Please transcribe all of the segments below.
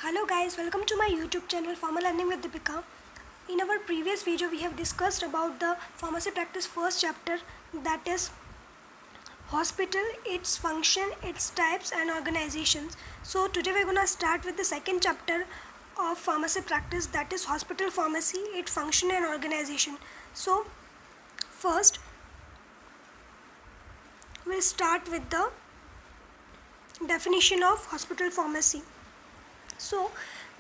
Hello guys, welcome to my YouTube channel Pharma Learning with Deepika. In our previous video we have discussed about the pharmacy practice first chapter, that is hospital, its function, its types and organizations. So today we're going to start with the second chapter of pharmacy practice, that is hospital pharmacy, its function and organization. So first we'll start with the definition of hospital pharmacy. So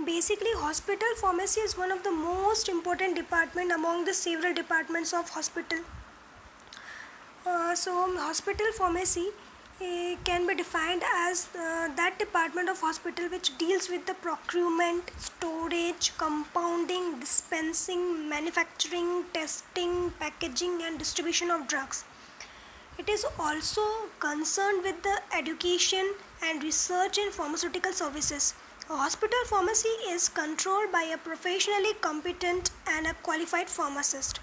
basically hospital pharmacy is one of the most important department among the several departments of hospital. So hospital pharmacy can be defined as that department of hospital which deals with the procurement, storage, compounding, dispensing, manufacturing, testing, packaging and distribution of drugs. It is also concerned with the education and research in pharmaceutical services. A hospital pharmacy is controlled by a professionally competent and a qualified pharmacist.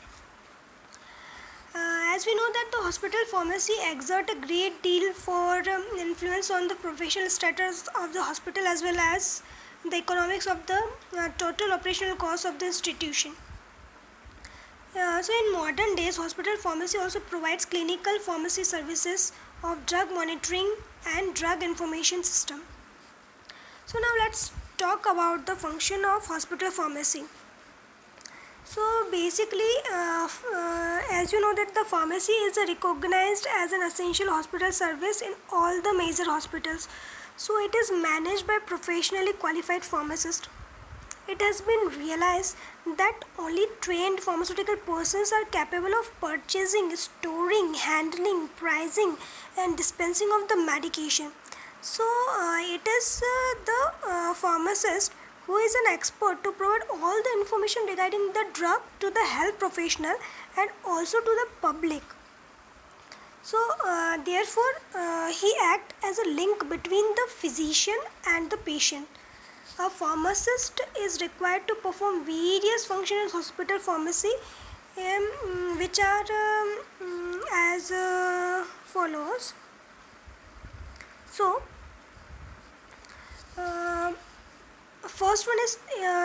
As we know that the hospital pharmacy exert a great deal for influence on the professional status of the hospital as well as the economics of the total operational cost of the institution. So in modern days, hospital pharmacy also provides clinical pharmacy services of drug monitoring and drug information system. So now let's talk about the function of hospital pharmacy. So basically, as you know that the pharmacy is recognized as an essential hospital service in all the major hospitals. So it is managed by professionally qualified pharmacists. It has been realized that only trained pharmaceutical persons are capable of purchasing, storing, handling, pricing and dispensing of the medication. So it is the pharmacist who is an expert to provide all the information regarding the drug to the health professional and also to the public. So therefore he acts as a link between the physician and the patient. A pharmacist is required to perform various functions in hospital pharmacy, which are as follows. So first one is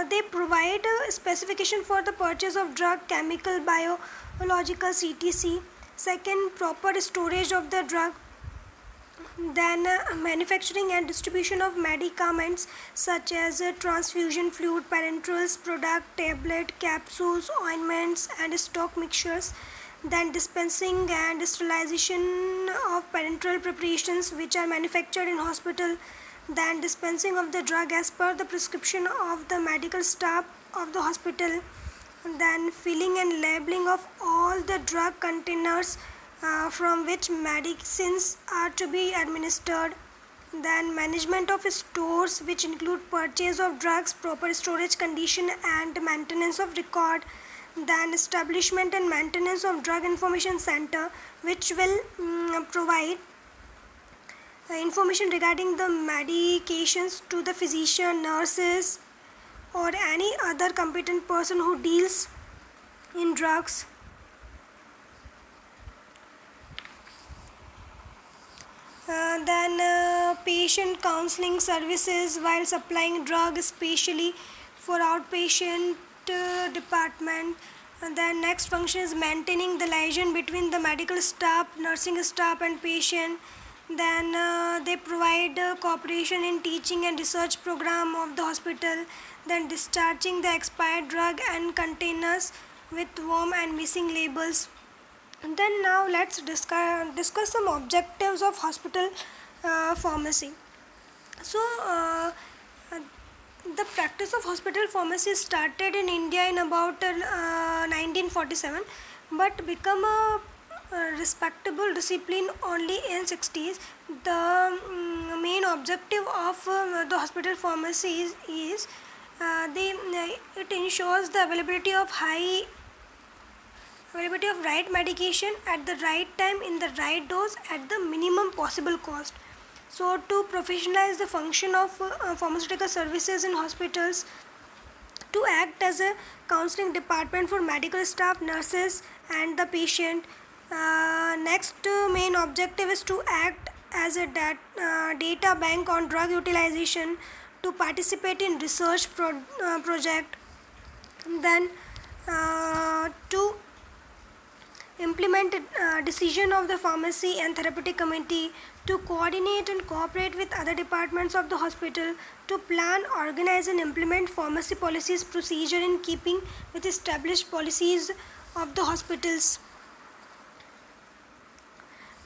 they provide a specification for the purchase of drug, chemical, biological, CTC. Second, proper storage of the drug. Then manufacturing and distribution of medicaments such as transfusion fluid, parenterals, product, tablet, capsules, ointments and stock mixtures. Then dispensing and sterilization of parenteral preparations which are manufactured in hospital. Then dispensing of the drug as per the prescription of the medical staff of the hospital. Then filling and labeling of all the drug containers from which medicines are to be administered. Then management of stores which include purchase of drugs, proper storage condition and maintenance of record. Then establishment and maintenance of drug information center which will provide information regarding the medications to the physician, nurses or any other competent person who deals in drugs. Then patient counseling services while supplying drug, especially for outpatient department. And then next function is maintaining the liaison between the medical staff, nursing staff and patient. Then they provide cooperation in teaching and research program of the hospital. Then discharging the expired drug and containers with warm and missing labels. And then now let's discuss some objectives of hospital pharmacy. So the practice of hospital pharmacy started in India in about 1947 but become a respectable discipline only in 60s. The main objective of the hospital pharmacy is it ensures the availability of right medication at the right time in the right dose at the minimum possible cost. So to professionalize the function of pharmaceutical services in hospitals, to act as a counseling department for medical staff, nurses and the patient. Next main objective is to act as a data bank on drug utilization, to participate in research project, then to implement decision of the pharmacy and therapeutic committee, to coordinate and cooperate with other departments of the hospital, to plan, organize and implement pharmacy policies procedure in keeping with established policies of the hospitals.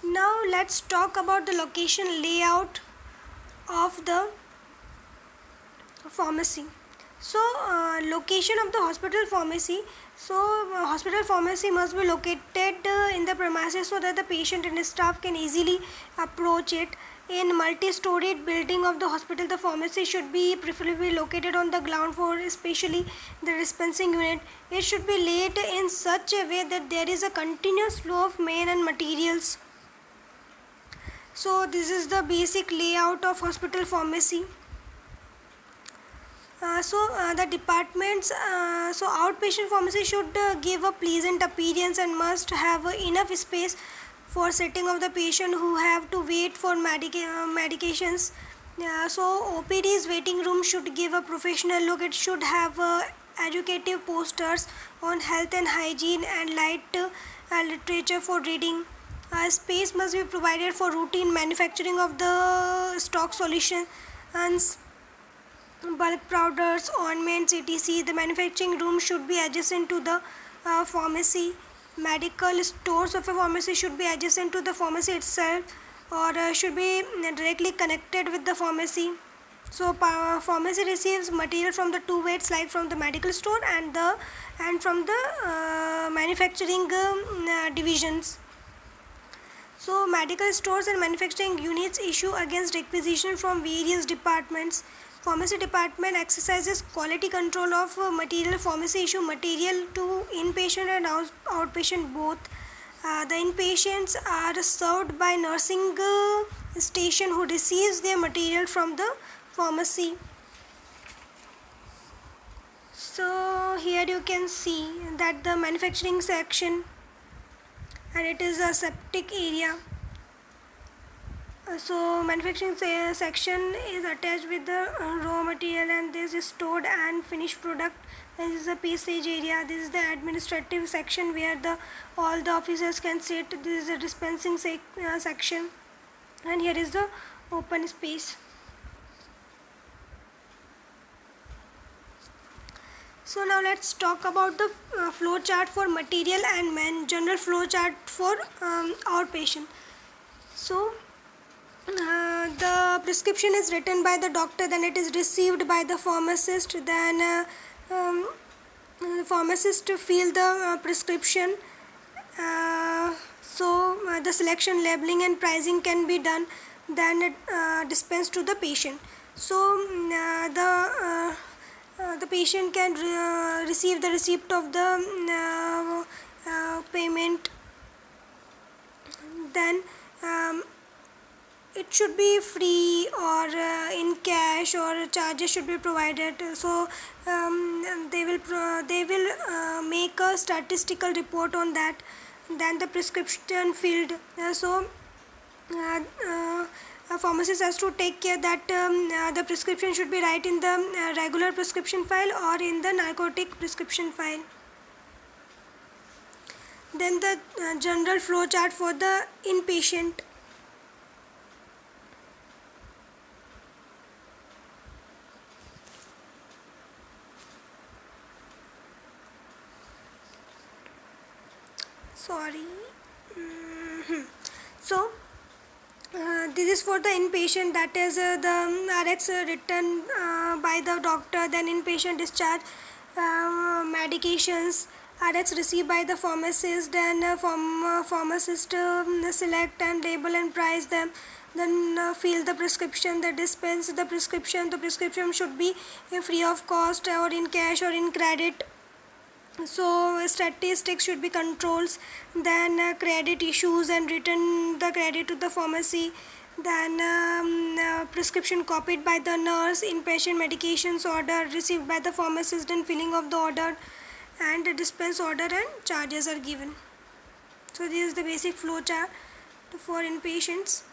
Now let's talk about the location layout of the pharmacy. So location of the hospital pharmacy. So hospital pharmacy must be located in the premises so that the patient and staff can easily approach it. In multi-storied building of the hospital, the pharmacy should be preferably located on the ground floor, especially the dispensing unit. It should be laid in such a way that there is a continuous flow of main and materials. So this is the basic layout of hospital pharmacy. The departments, so outpatient pharmacy should give a pleasant appearance and must have enough space for setting of the patient who have to wait for medications. OPD's waiting room should give a professional look. It should have educative posters on health and hygiene and light literature for reading. Space must be provided for routine manufacturing of the stock solutions, bulk powders, ointments, etc. The manufacturing room should be adjacent to the pharmacy. Medical stores of a pharmacy should be adjacent to the pharmacy itself, or should be directly connected with the pharmacy. So pharmacy receives material from the two ways, like from the medical store and from the manufacturing divisions. So medical stores and manufacturing units issue against requisition from various departments. Pharmacy department exercises quality control of material. Pharmacy issue material to inpatient and outpatient both. The inpatients are served by nursing station who receives their material from the pharmacy. So here you can see that the manufacturing section, and it is a septic area. So manufacturing section is attached with the raw material, and this is stored and finished product. This is a passage area. This is the administrative section where all the officers can sit. This is a dispensing section, and here is the open space. So now let's talk about the flow chart for material and general flow chart for outpatient. So the prescription is written by the doctor, then it is received by the pharmacist, then the pharmacist to fill the prescription. The selection, labeling and pricing can be done, then it dispensed to the patient. So the patient can receive the receipt of the payment, then it should be free or in cash, or charges should be provided. So they will make a statistical report on that. Then the prescription filled. A pharmacist has to take care that the prescription should be right in the regular prescription file or in the narcotic prescription file. Then the general flow chart for the inpatient. This is for the inpatient, that is the RX written by the doctor, then inpatient discharge, medications, RX received by the pharmacist, then pharmacist select and label and price them, then fill the prescription, the dispense the prescription. The prescription should be free of cost or in cash or in credit. So statistics should be controls, then credit issues and return the credit to the pharmacy, then prescription copied by the nurse, inpatient medications order received by the pharmacist, and filling of the order, and the dispense order and charges are given. So this is the basic flow chart for inpatients.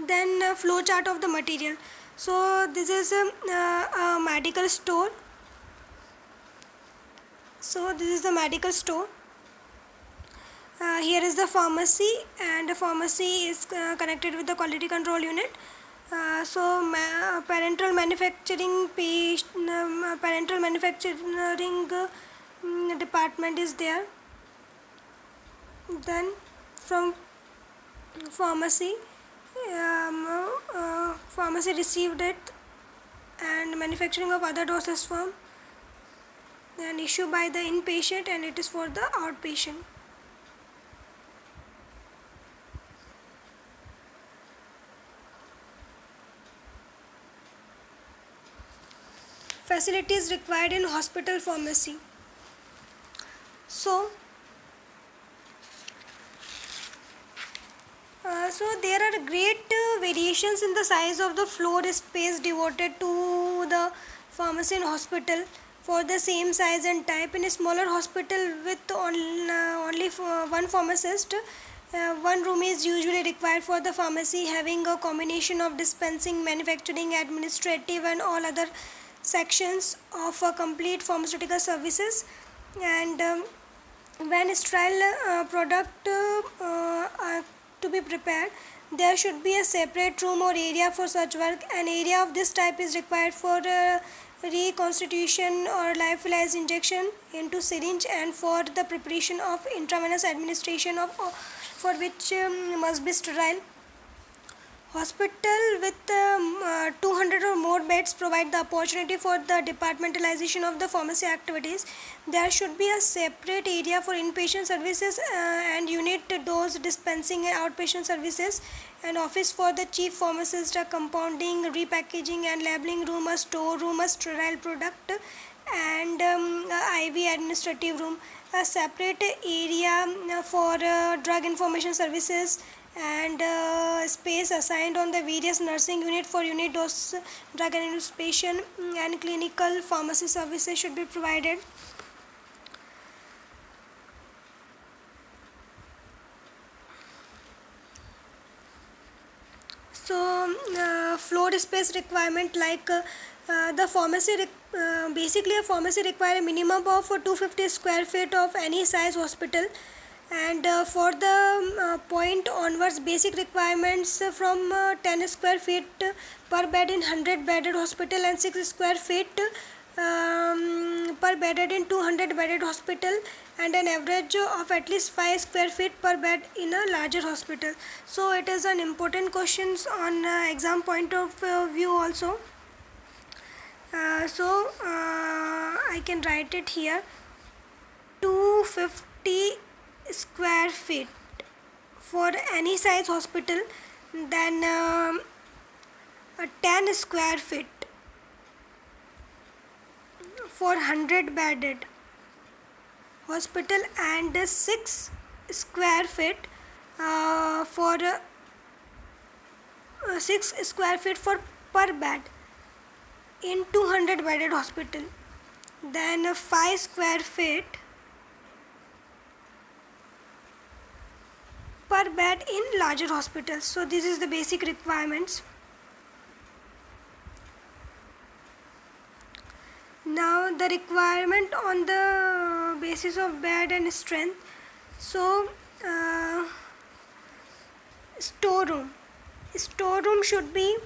Then flow chart of the material. So this is a medical store. So this is the medical store. Here is the pharmacy, and the pharmacy is connected with the quality control unit. Parental manufacturing department is there. Then from pharmacy, pharmacy received it, and manufacturing of other doses form, then issued by the inpatient, and it is for the outpatient. Facilities required in hospital pharmacy. So there are great variations in the size of the floor space devoted to the pharmacy in hospital for the same size and type. In a smaller hospital with only one pharmacist, one room is usually required for the pharmacy, having a combination of dispensing, manufacturing, administrative and all other sections of complete pharmaceutical services. And when sterile product are to be prepared, there should be a separate room or area for such work. An area of this type is required for reconstitution or lyophilized injection into syringe, and for the preparation of intravenous administration of for which must be sterile. Hospital with 200 or more beds provide the opportunity for the departmentalization of the pharmacy activities. There should be a separate area for inpatient services and unit dose dispensing and outpatient services, an office for the chief pharmacist, a compounding, repackaging and labeling room, a store room, a sterile product and a IV administrative room, a separate area for drug information services, and space assigned on the various nursing unit for unit dose drug administration, and clinical pharmacy services should be provided. So floor space requirement, like the pharmacy basically a pharmacy require a minimum of 250 square feet of any size hospital, and for the point onwards, basic requirements from 10 square feet per bed in 100 bedded hospital, and 6 square feet per bedded in 200 bedded hospital, and an average of at least 5 square feet per bed in a larger hospital. So it is an important questions on exam point of view also. I can write it here. 250 square feet for any size hospital, then 10 square feet for 100 bedded hospital, and 6 square feet for 6 square feet for per bed in 200 bedded hospital, then 5 square feet per bed in larger hospitals. So this is the basic requirements. Now the requirement on the basis of bed and strength. So storeroom should be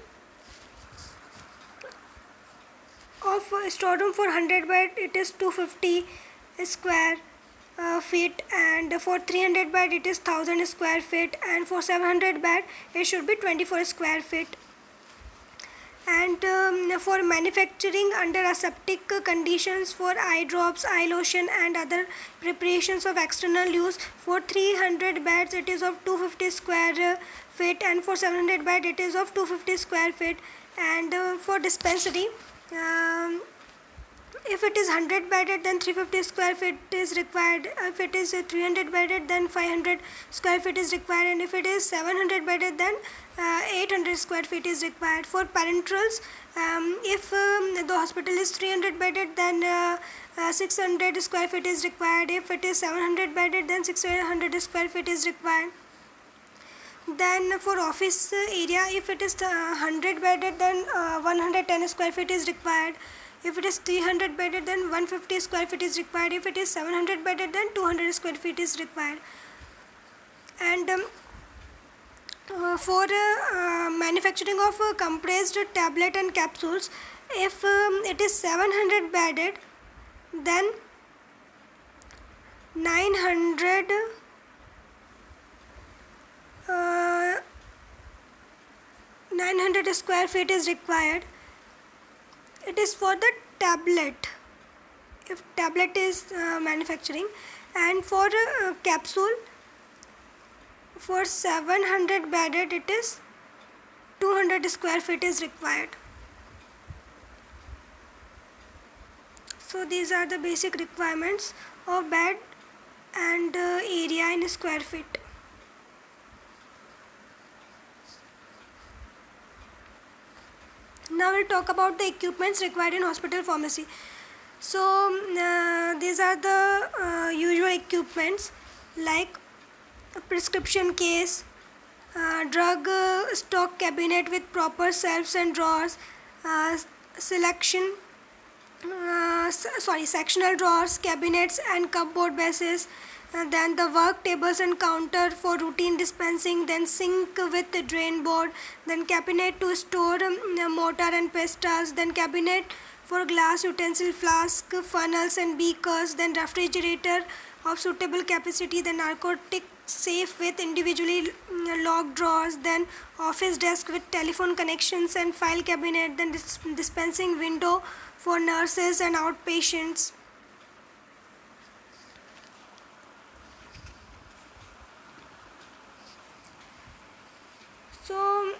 of storeroom for 100 bed it is 250 square feet, and for 300 bed it is 1000 square feet, and for 700 bed it should be 24 square feet. And for manufacturing under aseptic conditions, for eye drops, eye lotion and other preparations of external use, for 300 beds it is of 250 square feet, and for 700 bed it is of 250 square feet. And for dispensary, if it is 100 bedded, then 350 square feet is required. If it is 300 bedded, then 500 square feet is required, and if it is 700 bedded, then 800 square feet is required. For parenterals, if the hospital is 300 bedded, then 600 square feet is required. If it is 700 bedded, then 600 square feet is required. Then for office area, if it is 100 bedded, then 110 square feet is required. If it is 300 bedded, then 150 square feet is required. If it is 700 bedded, then 200 square feet is required. And for manufacturing of compressed tablet and capsules, if it is 700 bedded, then 900 900 square feet is required. It is for the tablet, if tablet is manufacturing. And for capsule, for 700 bedded, it is 200 square feet is required. So these are the basic requirements of bed and area in square feet. Now we'll talk about the equipments required in hospital pharmacy. So these are the usual equipments, like a prescription case, drug stock cabinet with proper shelves and drawers, sectional drawers, cabinets and cupboard bases, then the work tables and counter for routine dispensing, then sink with the drain board, then cabinet to store mortar and pestals, then cabinet for glass utensil, flask, funnels and beakers, then refrigerator of suitable capacity, then narcotic safe with individually locked drawers, then office desk with telephone connections and file cabinet, then dispensing window for nurses and outpatients. So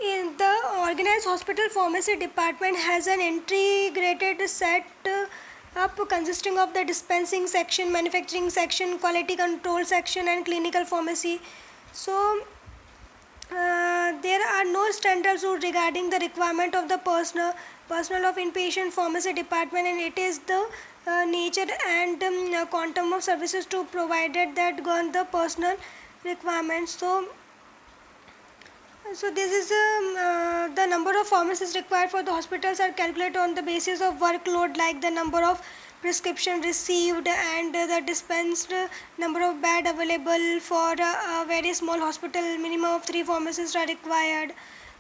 in the organized hospital pharmacy department has an integrated set up consisting of the dispensing section, manufacturing section, quality control section and clinical pharmacy. So there are no standards regarding the requirement of the personnel of inpatient pharmacy department, and it is the nature and quantum of services to provided that govern the personal requirements. So this is the number of pharmacists required for the hospitals are calculated on the basis of workload, like the number of prescription received and the dispensed number of bed available. For a very small hospital, minimum of 3 pharmacists are required.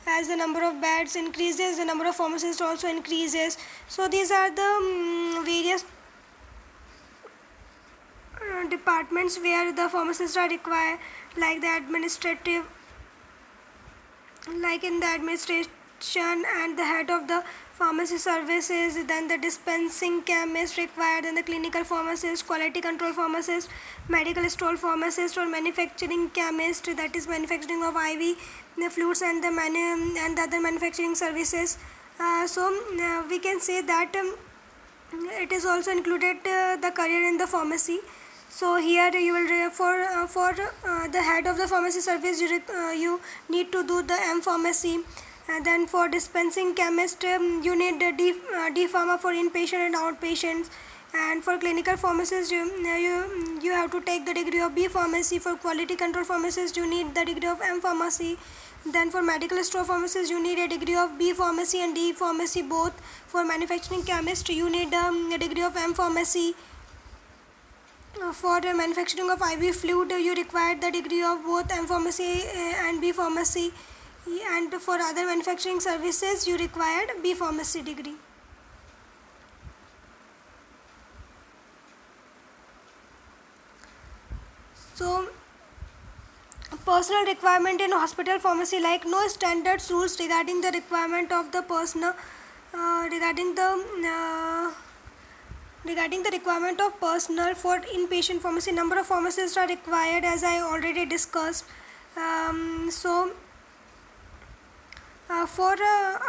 As the number of beds increases, the number of pharmacists also increases. So these are the various departments where the pharmacists are required, like the administrative, like in the administration and the head of the pharmacy services, then the dispensing chemist required, then the clinical pharmacist, quality control pharmacist, medical store pharmacist or manufacturing chemist, that is manufacturing of IV fluids and the other manufacturing services. We can say that it is also included the career in the pharmacy. So here you will for the head of the pharmacy service, you need to do the M pharmacy. Then for dispensing chemist, you need the D pharma for inpatient and outpatients. And for clinical pharmacist, you have to take the degree of B pharmacy. For quality control pharmacist, you need the degree of M pharmacy. Then for medical store pharmacist, you need a degree of B pharmacy and D pharmacy both. For manufacturing chemist, you need a degree of M pharmacy. For manufacturing of IV fluid, you require the degree of both M pharmacy and B pharmacy. And for other manufacturing services, you required B pharmacy degree. So personal requirement in hospital pharmacy, like no standards rules regarding the requirement of the personnel regarding the requirement of personnel for inpatient pharmacy. Number of pharmacists are required, as I already discussed. For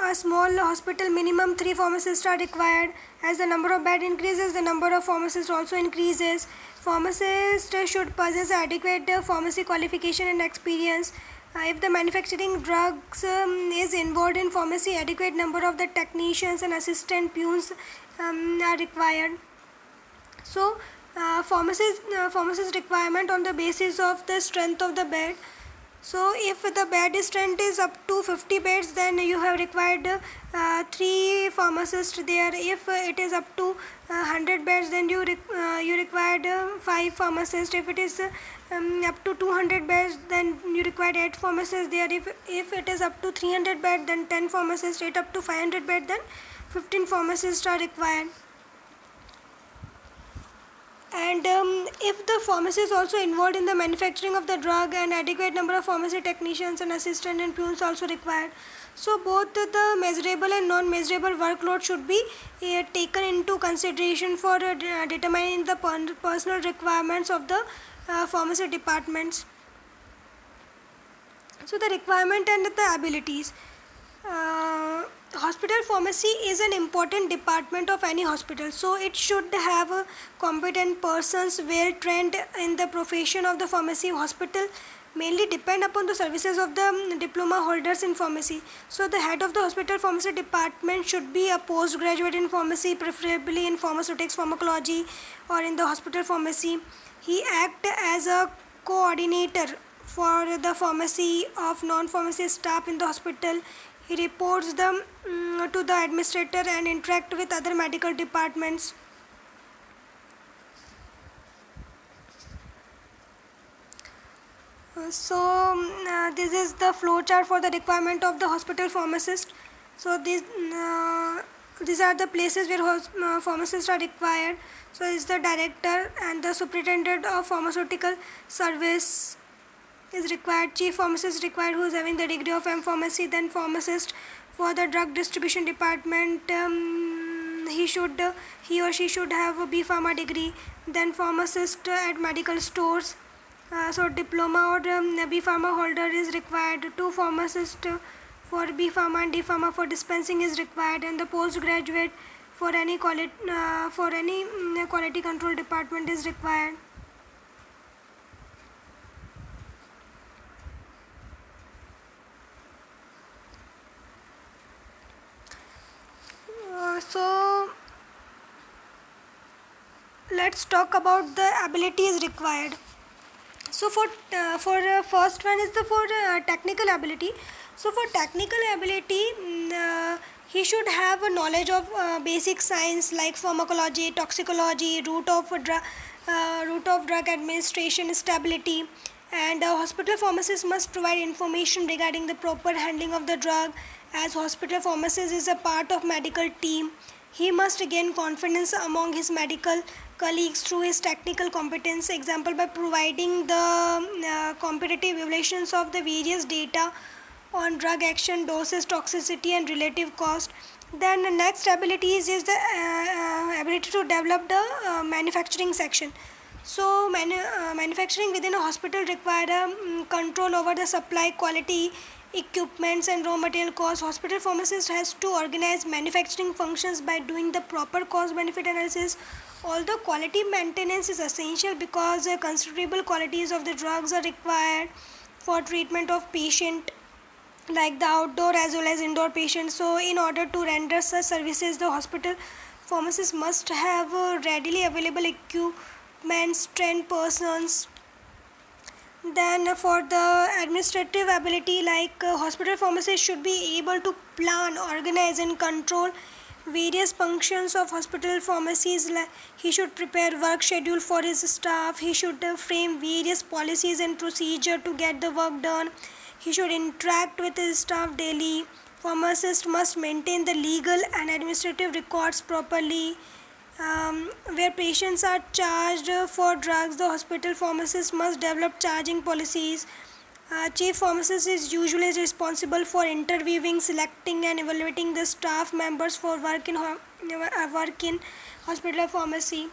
a small hospital, minimum 3 pharmacists are required. As the number of bed increases, the number of pharmacists also increases. Pharmacists should possess adequate pharmacy qualification and experience. If the manufacturing drugs is involved in pharmacy, adequate number of the technicians and assistant peons are required. So Pharmacist requirement on the basis of the strength of the bed. So if the bed strength is up to 50 beds, then you have required 3 pharmacists there. If it is up to 100 beds, then you required 5 pharmacists. If it is up to 200 beds, then you required 8 pharmacists there. If it is up to 300 beds, then 10 pharmacists. 8 up to 500 beds, then 15 pharmacists are required. And if the pharmacy is also involved in the manufacturing of the drug, and adequate number of pharmacy technicians and assistant and peons also required. So both the measurable and non-measurable workload should be taken into consideration for determining the personal requirements of the pharmacy departments. So the requirement and the abilities. Hospital pharmacy is an important department of any hospital, so it should have competent persons well trained in the profession of the pharmacy. Hospital mainly depend upon the services of the diploma holders in pharmacy. So the head of the hospital pharmacy department should be a postgraduate in pharmacy, preferably in pharmaceutics, pharmacology, or in the hospital pharmacy. He act as a coordinator for the pharmacy of non-pharmacy staff in the hospital. He reports them to the administrator and interact with other medical departments. This is the flow chart for the requirement of the hospital pharmacist. So these are the places where pharmacists are required. So is the director and the superintendent of pharmaceutical service is required. Chief pharmacist required, who is having the degree of M Pharmacy. Then pharmacist for the drug distribution department, he or she should have a B Pharma degree. Then pharmacist at medical stores, so diploma or B Pharma holder is required. 2 pharmacists for B Pharma and D Pharma for dispensing is required, and the postgraduate for any quality control department is required. So let's talk about the abilities required. So for first one is for technical ability. So for technical ability, he should have a knowledge of basic science like pharmacology, toxicology, route of drug administration, stability, and a hospital pharmacist must provide information regarding the proper handling of the drug. As hospital pharmacist is a part of medical team, he must gain confidence among his medical colleagues through his technical competence. Example, by providing the comparative evaluations of the various data on drug action, doses, toxicity, and relative cost. Then the next abilities is the ability to develop the manufacturing section. So manufacturing within a hospital require control over the supply, quality, equipments, and raw material costs. Hospital pharmacist has to organize manufacturing functions by doing the proper cost benefit analysis. Although quality maintenance is essential because considerable quantities of the drugs are required for treatment of patient, like the outdoor as well as indoor patients. So in order to render such services, the hospital pharmacist must have readily available equipment, trained persons. Then for the administrative ability, like hospital pharmacist should be able to plan, organize, and control various functions of hospital pharmacies. Like he should prepare work schedule for his staff. He should frame various policies and procedure to get the work done. He should interact with his staff daily. Pharmacist must maintain the legal and administrative records properly. Where patients are charged for drugs, the hospital pharmacist must develop charging policies. Chief pharmacist is usually responsible for interviewing, selecting, and evaluating the staff members for work in hospital pharmacy.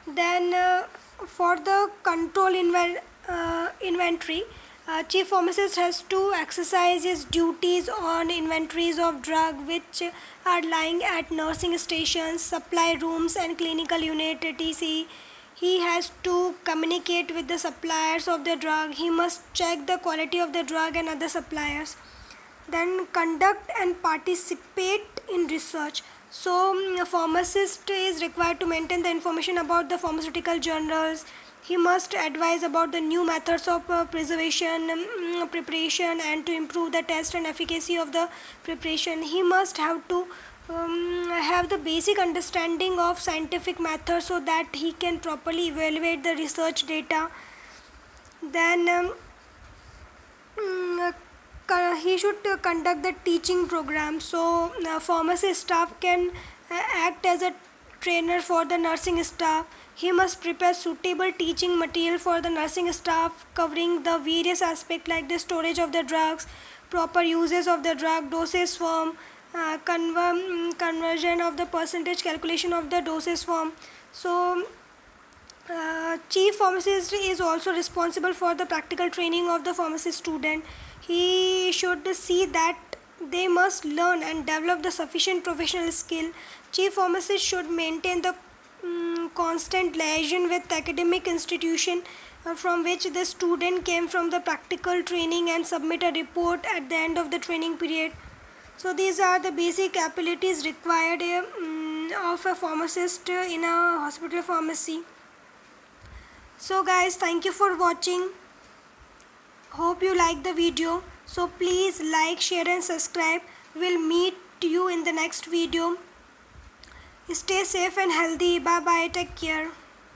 Then for the control inventory, chief pharmacist has to exercise his duties on inventories of drug which are lying at nursing stations, supply rooms, and clinical unit, etc. He has to communicate with the suppliers of the drug. He must check the quality of the drug and other suppliers. Then conduct and participate in research. So a pharmacist is required to maintain the information about the pharmaceutical journals. He must advise about the new methods of preservation, preparation, and to improve the test and efficacy of the preparation. He must have the basic understanding of scientific methods so that he can properly evaluate the research data. Then he should conduct the teaching program. So pharmacy staff can act as a trainer for the nursing staff. He must prepare suitable teaching material for the nursing staff covering the various aspects like the storage of the drugs, proper uses of the drug, dosage form, conversion of the percentage, calculation of the dosage form. So chief pharmacist is also responsible for the practical training of the pharmacy student. He should see that they must learn and develop the sufficient professional skill. Chief pharmacist should maintain the constant liaison with academic institution from which the student came from the practical training and submit a report at the end of the training period. So these are the basic abilities required of a pharmacist in a hospital pharmacy. So guys, thank you for watching. Hope you like the video. So please like, share and subscribe. We'll meet you in the next video. Stay safe and healthy. Bye bye. Take care.